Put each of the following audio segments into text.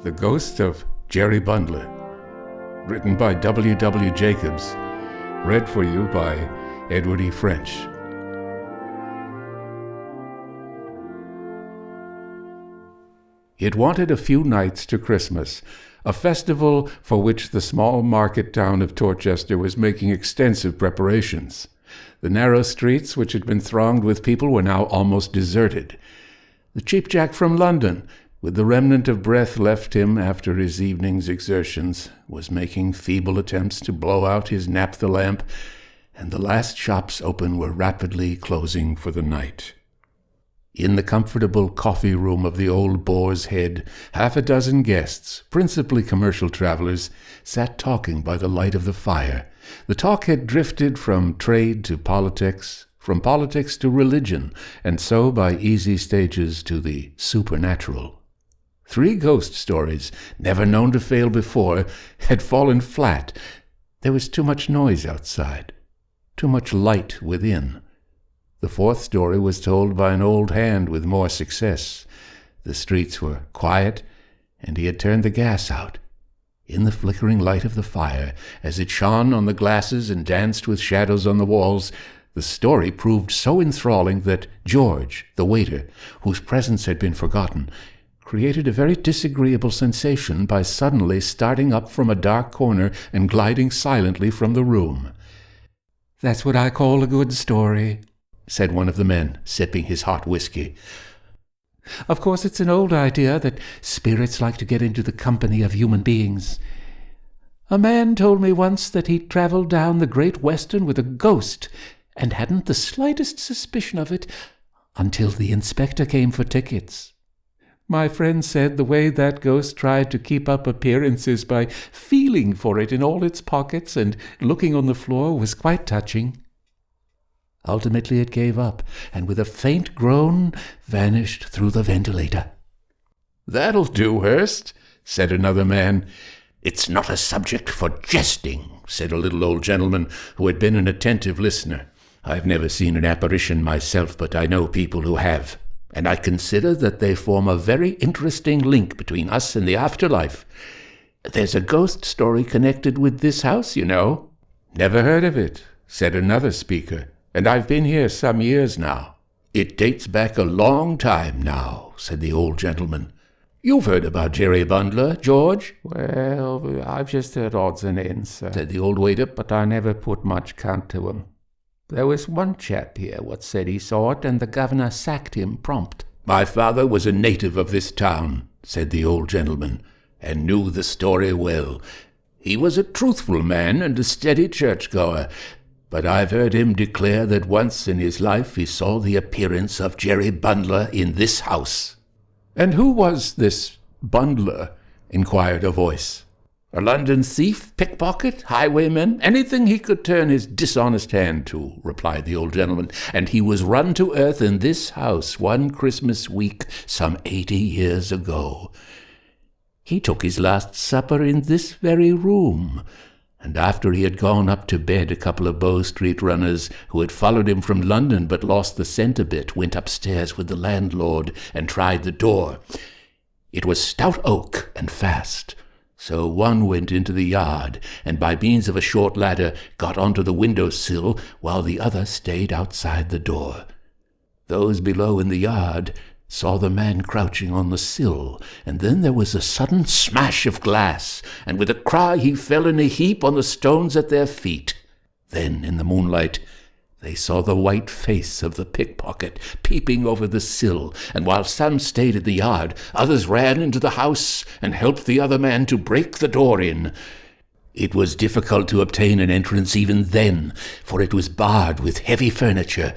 The Ghost of Jerry Bundler, written by W.W.Jacobs, read for you by Edward E. French. It wanted a few nights to Christmas, a festival for which the small market town of Torchester was making extensive preparations. The narrow streets, which had been thronged with people, were now almost deserted. The cheapjack from London, with the remnant of breath left him after his evening's exertions, was making feeble attempts to blow out his naphtha lamp, and the last shops open were rapidly closing for the night. In the comfortable coffee room of the Old Boar's Head, half a dozen guests, principally commercial travelers, sat talking by the light of the fire. The talk had drifted from trade to politics, from politics to religion, and so by easy stages to the supernatural. 3 ghost stories, never known to fail before, had fallen flat. There was too much noise outside, too much light within. The 4th story was told by an old hand with more success. The streets were quiet, and he had turned the gas out. In the flickering light of the fire, as it shone on the glasses and danced with shadows on the walls, the story proved so enthralling that George, the waiter, whose presence had been forgotten, created a very disagreeable sensation by suddenly starting up from a dark corner and gliding silently from the room. "That's what I call a good story," said one of the men, sipping his hot whiskey. "Of course, it's an old idea that spirits like to get into the company of human beings. A man told me once that he'd traveled down the Great Western with a ghost, and hadn't the slightest suspicion of it until the inspector came for tickets. My friend said the way that ghost tried to keep up appearances by feeling for it in all its pockets and looking on the floor was quite touching. Ultimately it gave up, and with a faint groan vanished through the ventilator." "That'll do, Hurst," said another man. "It's not a subject for jesting," said a little old gentleman who had been an attentive listener. "I've never seen an apparition myself, but I know people who have, and I consider that they form a very interesting link between us and the afterlife. There's a ghost story connected with this house, you know." "Never heard of it," said another speaker, "and I've been here some years now." "It dates back a long time now," said the old gentleman. "You've heard about Jerry Bundler, George?" "Well, I've just heard odds and ends, sir," said the old waiter, "but I never put much count to 'em. There was one chap here what said he saw it, and the governor sacked him prompt." "My father was a native of this town," said the old gentleman, "and knew the story well. He was a truthful man and a steady churchgoer, but I've heard him declare that once in his life he saw the appearance of Jerry Bundler in this house." "And who was this Bundler?" inquired a voice. "A London thief, pickpocket, highwayman, anything he could turn his dishonest hand to," replied the old gentleman, "and he was run to earth in this house one Christmas week some 80 years ago. He took his last supper in this very room, and after he had gone up to bed, a couple of Bow Street runners who had followed him from London but lost the scent a bit went upstairs with the landlord and tried the door. It was stout oak and fast, so one went into the yard and by means of a short ladder got onto the window-sill while the other stayed outside the door. Those below in the yard saw the man crouching on the sill, and then there was a sudden smash of glass, and with a cry he fell in a heap on the stones at their feet. Then, in the moonlight, they saw the white face of the pickpocket peeping over the sill, and while some stayed in the yard, others ran into the house and helped the other man to break the door in. It was difficult to obtain an entrance even then, for it was barred with heavy furniture,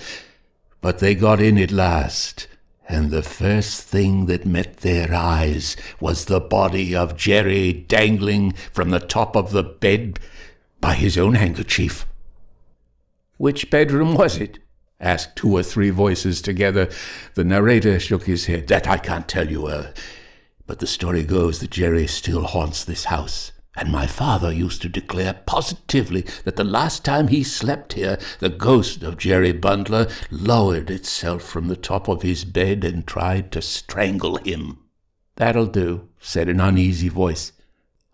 but they got in at last, and the first thing that met their eyes was the body of Jerry dangling from the top of the bed by his own handkerchief." "Which bedroom was it?" asked 2 or 3 voices together. The narrator shook his head. "That I can't tell you, but the story goes that Jerry still haunts this house, and my father used to declare positively that the last time he slept here, the ghost of Jerry Bundler lowered itself from the top of his bed and tried to strangle him." "That'll do," said an uneasy voice.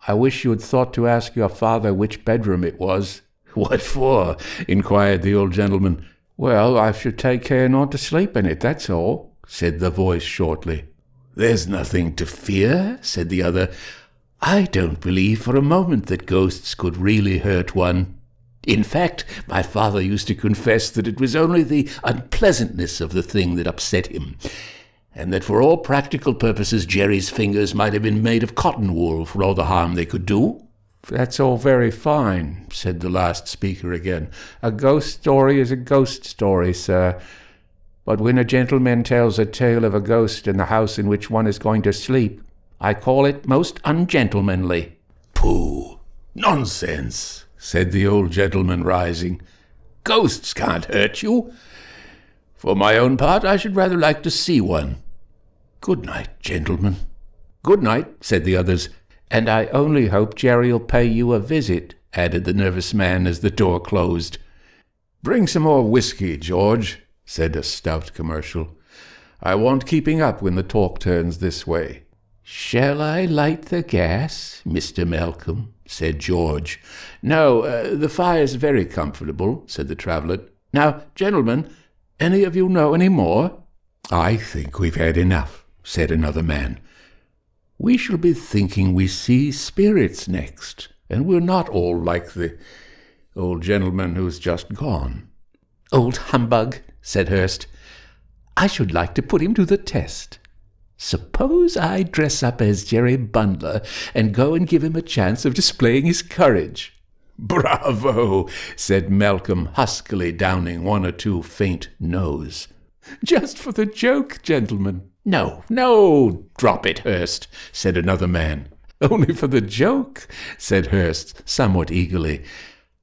"I wish you had thought to ask your father which bedroom it was." "What for?" inquired the old gentleman. "Well, I should take care not to sleep in it, that's all," said the voice shortly. "There's nothing to fear," said the other. "I don't believe for a moment that ghosts could really hurt one. In fact, my father used to confess that it was only the unpleasantness of the thing that upset him, and that for all practical purposes Jerry's fingers might have been made of cotton wool for all the harm they could do." "That's all very fine," said the last speaker again. "A ghost story is a ghost story, sir. But when a gentleman tells a tale of a ghost in the house in which one is going to sleep, I call it most ungentlemanly." "Pooh! Nonsense!" said the old gentleman, rising. "Ghosts can't hurt you. For my own part, I should rather like to see one. Good night, gentlemen." "Good night," said the others. "And I only hope Jerry'll pay you a visit," added the nervous man as the door closed. "Bring some more whiskey, George," said a stout commercial. "I want keeping up when the talk turns this way." "Shall I light the gas, Mr. Malcolm?" said George. "No, the fire's very comfortable," said the traveller. "Now, gentlemen, any of you know any more?" "I think we've had enough," said another man. "We shall be thinking we see spirits next, and we're not all like the old gentleman who's just gone." "Old humbug," said Hurst. "I should like to put him to the test. Suppose I dress up as Jerry Bundler and go and give him a chance of displaying his courage." "Bravo!" said Malcolm, huskily downing one or two faint no's. "Just for the joke, gentlemen." No, drop it, Hurst," said another man. "Only for the joke," said Hurst, somewhat eagerly.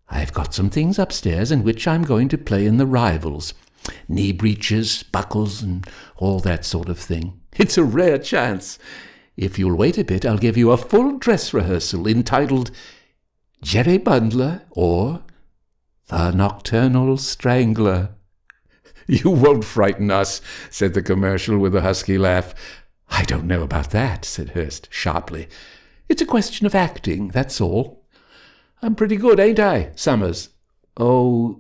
"I've got some things upstairs in which I'm going to play in the rivals. Knee breeches, buckles, and all that sort of thing. It's a rare chance. If you'll wait a bit, I'll give you a full dress rehearsal entitled Jerry Bundler or The Nocturnal Strangler." "You won't frighten us," said the commercial with a husky laugh. "I don't know about that," said Hurst sharply. "It's a question of acting, that's all. I'm pretty good, ain't I, Summers?" "Oh,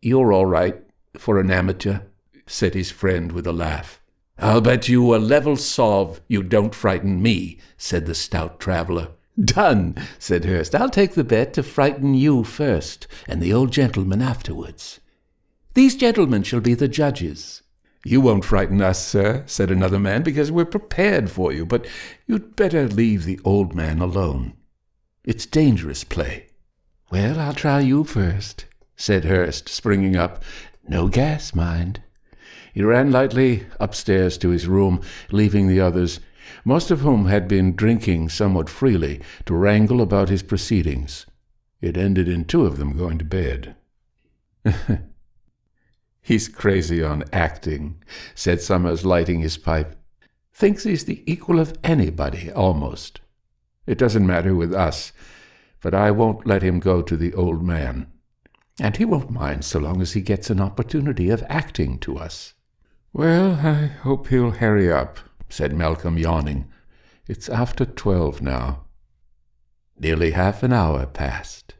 you're all right for an amateur," said his friend with a laugh. "I'll bet you a level sov you don't frighten me," said the stout traveller. "Done," said Hurst. "I'll take the bet to frighten you first, and the old gentleman afterwards. These gentlemen shall be the judges." "You won't frighten us, sir," said another man, "because we're prepared for you, but you'd better leave the old man alone. It's dangerous play." "Well, I'll try you first," said Hurst, springing up. "No gas, mind." He ran lightly upstairs to his room, leaving the others, most of whom had been drinking somewhat freely, to wrangle about his proceedings. It ended in two of them going to bed. "He's crazy on acting," said Summers, lighting his pipe. "Thinks he's the equal of anybody, almost. It doesn't matter with us, but I won't let him go to the old man. And he won't mind so long as he gets an opportunity of acting to us." "Well, I hope he'll hurry up," said Malcolm, yawning. "It's after 12 now." Nearly half an hour passed.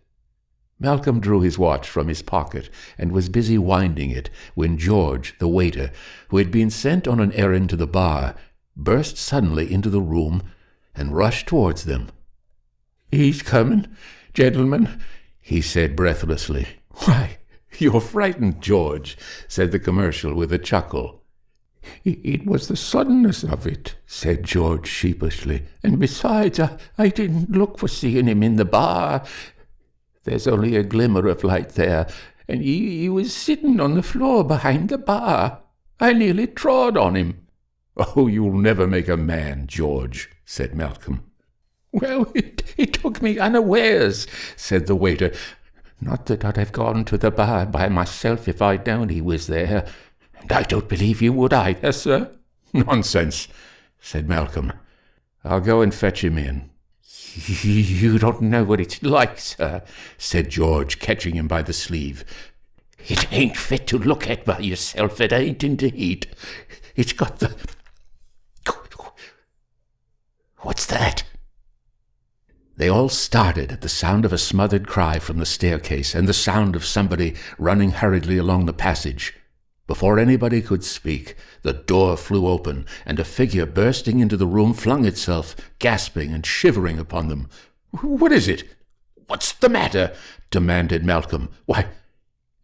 Malcolm drew his watch from his pocket and was busy winding it when George, the waiter, who had been sent on an errand to the bar, burst suddenly into the room and rushed towards them. "He's coming, gentlemen," he said breathlessly. "Why, you're frightened, George," said the commercial with a chuckle. "It was the suddenness of it," said George sheepishly. "And besides, I didn't look for seeing him in the bar. There's only a glimmer of light there, and he was sitting on the floor behind the bar. I nearly trod on him." "Oh, you'll never make a man, George," said Malcolm. "Well, it took me unawares," said the waiter. "Not that I'd have gone to the bar by myself if I'd known he was there. And I don't believe you would either, sir." "Nonsense," said Malcolm. "I'll go and fetch him in." "You don't know what it's like, sir," said George, catching him by the sleeve. "It ain't fit to look at by yourself, it ain't indeed. It's got the "What's that?" They all started at the sound of a smothered cry from the staircase and the sound of somebody running hurriedly along the passage. Before anybody could speak, the door flew open, and a figure bursting into the room flung itself, gasping and shivering, upon them. "What is it? What's the matter?" demanded Malcolm. "Why,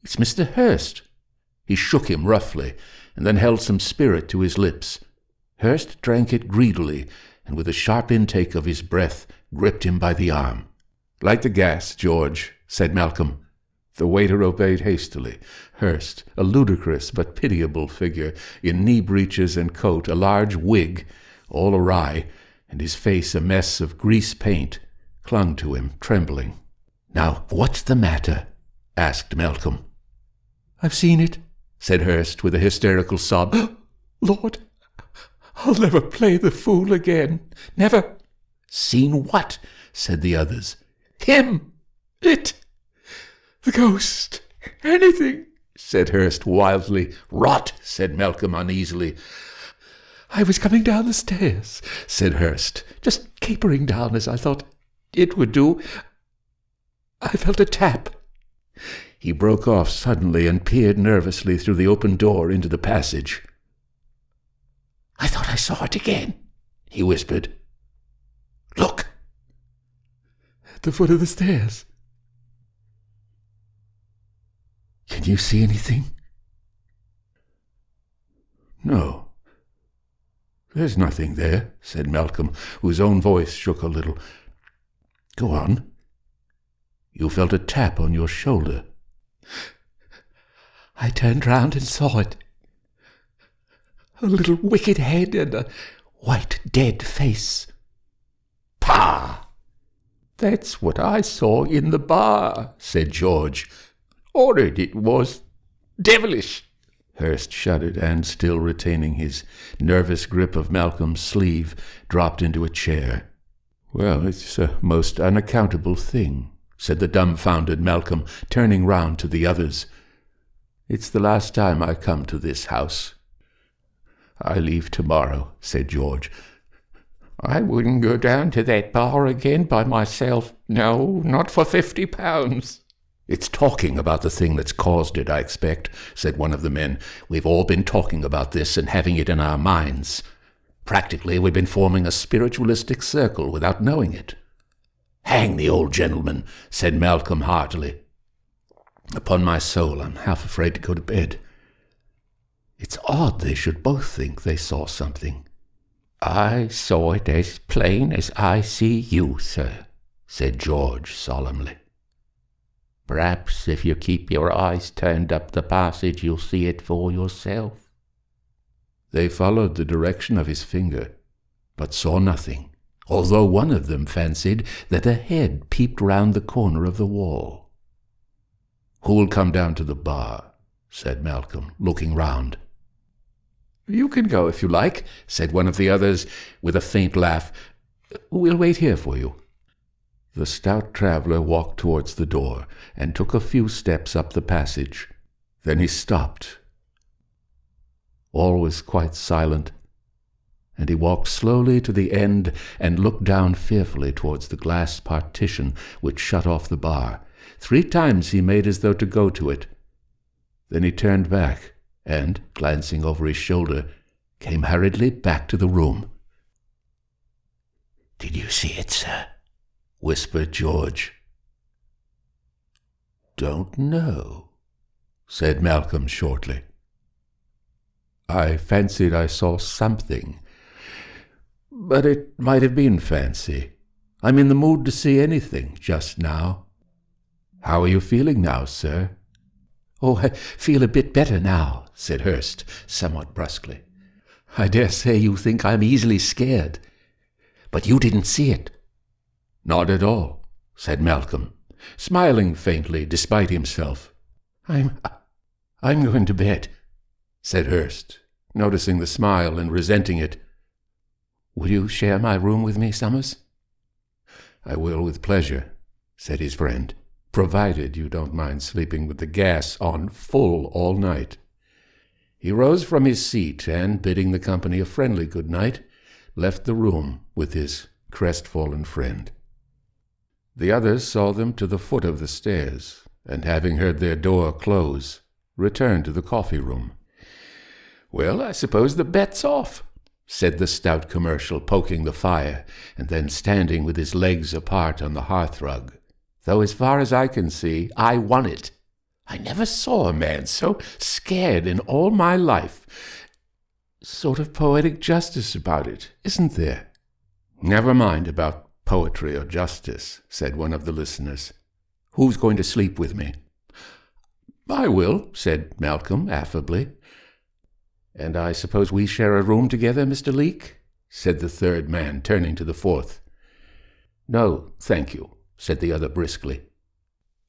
it's Mr. Hurst." He shook him roughly, and then held some spirit to his lips. Hurst drank it greedily, and with a sharp intake of his breath, gripped him by the arm. "Light the gas, George," said Malcolm. The waiter obeyed hastily. Hurst, a ludicrous but pitiable figure, in knee-breeches and coat, a large wig, all awry, and his face a mess of grease paint, clung to him, trembling. "Now, what's the matter?" asked Malcolm. "I've seen it," said Hurst, with a hysterical sob. "Lord, I'll never play the fool again. Never." "Seen what?" said the others. "Him. It. The ghost. Anything," said Hurst wildly. "Rot," said Malcolm uneasily. "I was coming down the stairs," said Hurst, "just capering down as I thought it would do. I felt a tap." He broke off suddenly and peered nervously through the open door into the passage. "I thought I saw it again," he whispered. "Look!" "At the foot of the stairs." "Can you see anything?" "No. There's nothing there," said Malcolm, whose own voice shook a little. "Go on. You felt a tap on your shoulder." "I turned round and saw it. A little wicked head and a white dead face." "Pah! That's what I saw in the bar," said George. "Horrid it was. Devilish." Hurst shuddered and, still retaining his nervous grip of Malcolm's sleeve, dropped into a chair. "Well, it's a most unaccountable thing," said the dumbfounded Malcolm, turning round to the others. "It's the last time I come to this house." "I leave tomorrow," said George. "I wouldn't go down to that bar again by myself. No, not for £50. "It's talking about the thing that's caused it, I expect," said one of the men. "We've all been talking about this and having it in our minds. Practically, we've been forming a spiritualistic circle without knowing it." "Hang the old gentleman," said Malcolm heartily. "Upon my soul, I'm half afraid to go to bed. It's odd they should both think they saw something." "I saw it as plain as I see you, sir," said George solemnly. "Perhaps if you keep your eyes turned up the passage, you'll see it for yourself." They followed the direction of his finger, but saw nothing, although one of them fancied that a head peeped round the corner of the wall. "Who'll come down to the bar?" said Malcolm, looking round. "You can go if you like," said one of the others, with a faint laugh. "We'll wait here for you." The stout traveller walked towards the door and took a few steps up the passage. Then he stopped. All was quite silent, and he walked slowly to the end and looked down fearfully towards the glass partition which shut off the bar. 3 times he made as though to go to it. Then he turned back and, glancing over his shoulder, came hurriedly back to the room. "Did you see it, sir?" whispered George. "Don't know," said Malcolm shortly. "I fancied I saw something, but it might have been fancy. I'm in the mood to see anything just now. How are you feeling now, sir?" "Oh, I feel a bit better now," said Hurst, somewhat brusquely. "I dare say you think I'm easily scared. But you didn't see it." "Not at all," said Malcolm, smiling faintly despite himself. I'm going to bed," said Hurst, noticing the smile and resenting it. "Will you share my room with me, Summers?" "I will with pleasure," said his friend, "provided you don't mind sleeping with the gas on full all night." He rose from his seat and, bidding the company a friendly good night, left the room with his crestfallen friend. The others saw them to the foot of the stairs, and having heard their door close, returned to the coffee-room. "Well, I suppose the bet's off," said the stout commercial, poking the fire, and then standing with his legs apart on the hearthrug. "Though as far as I can see, I won it. I never saw a man so scared in all my life. Sort of poetic justice about it, isn't there?" "Never mind about poetry or justice," said one of the listeners. "Who's going to sleep with me?" "I will," said Malcolm affably. "And I suppose we share a room together, Mr. Leake?" said the third man, turning to the fourth. "No, thank you," said the other briskly.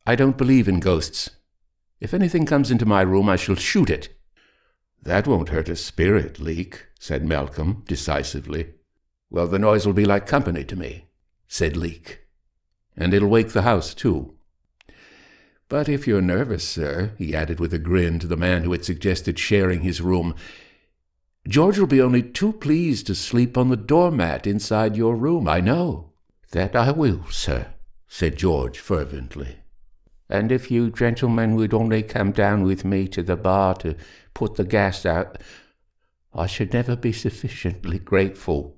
"I don't believe in ghosts. If anything comes into my room, I shall shoot it." "That won't hurt a spirit, Leake," said Malcolm decisively. "Well, the noise will be like company to me," said Leake. "And it'll wake the house, too. But if you're nervous, sir," he added with a grin to the man who had suggested sharing his room, "George will be only too pleased to sleep on the doormat inside your room, I know." "That I will, sir," said George fervently. "And if you gentlemen would only come down with me to the bar to put the gas out, I should never be sufficiently grateful."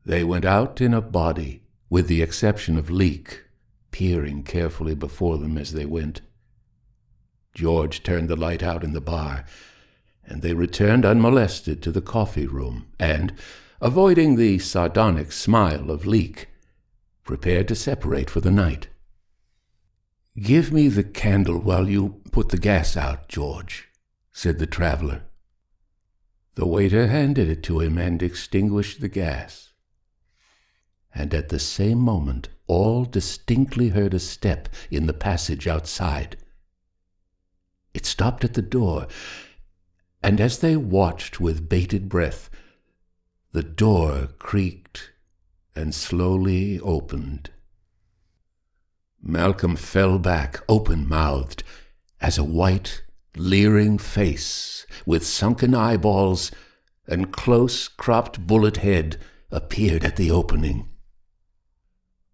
They went out in a body, with the exception of Leake, peering carefully before them as they went. George turned the light out in the bar, and they returned unmolested to the coffee-room, and, avoiding the sardonic smile of Leake, prepared to separate for the night. "Give me the candle while you put the gas out, George," said the traveller. The waiter handed it to him and extinguished the gas. And at the same moment all distinctly heard a step in the passage outside. It stopped at the door, and as they watched with bated breath, the door creaked and slowly opened. Malcolm fell back open-mouthed as a white, leering face with sunken eyeballs and close-cropped bullet head appeared at the opening.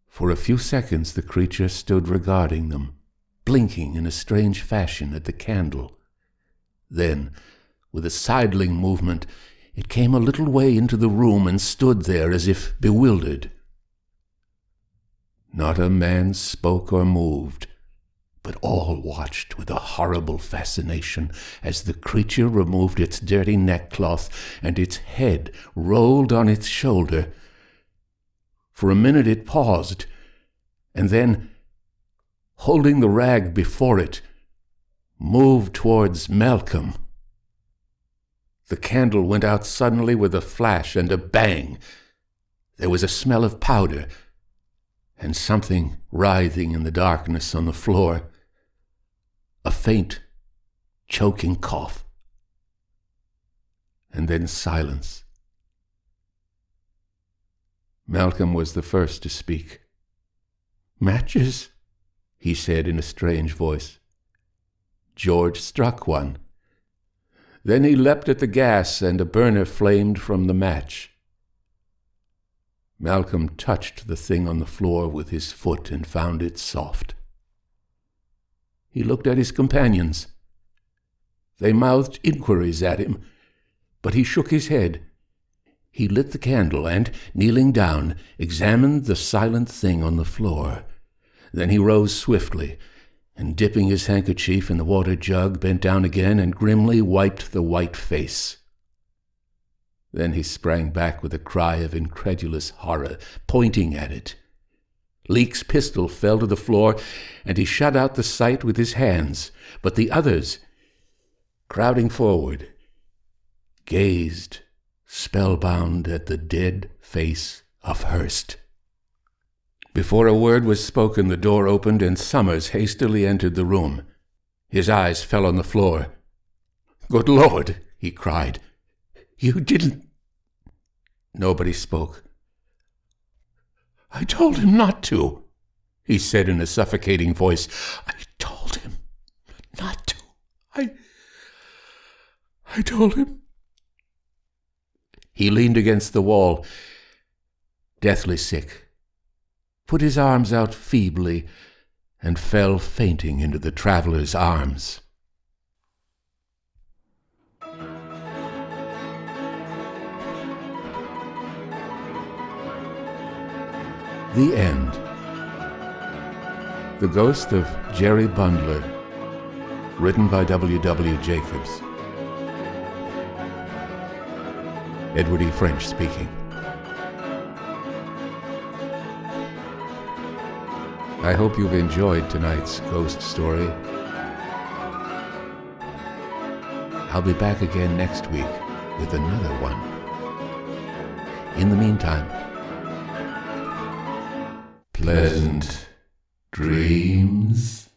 For a few seconds the creature stood regarding them, blinking in a strange fashion at the candle. Then, with a sidling movement, it came a little way into the room and stood there as if bewildered. Not a man spoke or moved, but all watched with a horrible fascination as the creature removed its dirty neckcloth and its head rolled on its shoulder. For a minute it paused, and then, holding the rag before it, moved towards Malcolm. The candle went out suddenly with a flash and a bang. There was a smell of powder, and something writhing in the darkness on the floor. A faint, choking cough. And then silence. Malcolm was the first to speak. "Matches?" he said in a strange voice. George struck one. Then he leapt at the gas, and a burner flamed from the match. Malcolm touched the thing on the floor with his foot and found it soft. He looked at his companions. They mouthed inquiries at him, but he shook his head. He lit the candle and, kneeling down, examined the silent thing on the floor. Then he rose swiftly, and dipping his handkerchief in the water jug, bent down again and grimly wiped the white face. Then he sprang back with a cry of incredulous horror, pointing at it. Leake's pistol fell to the floor, and he shut out the sight with his hands, but the others, crowding forward, gazed spellbound at the dead face of Hurst. Before a word was spoken, the door opened, and Summers hastily entered the room. His eyes fell on the floor. "Good Lord!" he cried. "You didn't—" Nobody spoke. "I told him not to," he said in a suffocating voice. "I told him not to. I told him." He leaned against the wall, deathly sick, put his arms out feebly, and fell fainting into the traveler's arms. The End. The Ghost of Jerry Bundler, written by W.W.Jacobs. Edward E. French speaking. I hope you've enjoyed tonight's ghost story. I'll be back again next week with another one. In the meantime, pleasant dreams.